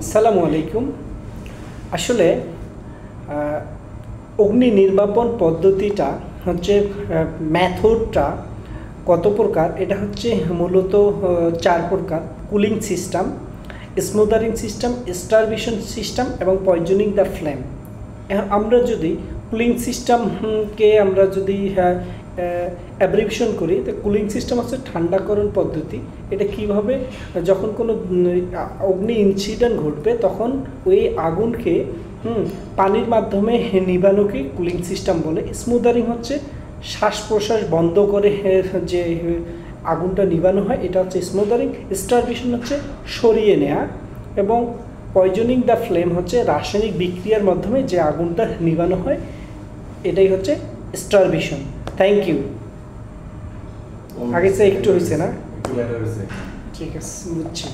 আসসালামু আলাইকুম। আসলে অগ্নি নির্বাপন পদ্ধতিটা হচ্ছে মেথডটা কত প্রকার, এটা হচ্ছে মূলত 4 প্রকার: cooling system, smothering system, starvation system এবং পয়জনিং দ্য ফ্লেম। আমরা যদি কুলিং সিস্টেমকে আমরা যদি অ্যাব্রিভিয়েশন করি, তো কুলিং সিস্টেম হচ্ছে ঠান্ডাকরণ পদ্ধতি। এটা কিভাবে, যখন কোনো অগ্নি ইনসিডেন্ট ঘটবে তখন ওই আগুনকে পানির মাধ্যমে নিবানোকে কুলিং সিস্টেম বলে। স্মুদারিং হচ্ছে শ্বাস প্রশ্বাস বন্ধ করে যে আগুনটা নিবানো হয়, এটা হচ্ছে স্মুদারিং। স্টারভেশন হচ্ছে সরিয়ে নেওয়া, এবং পয়জনিং দ্য ফ্লেম হচ্ছে রাসায়নিক বিক্রিয়ার মাধ্যমে যে আগুনটা নিবানো হয়, এটাই হচ্ছে স্টারভেশন। Thank you. আগে একটু হয়েছে না? ঠিক আছে, বুঝছি।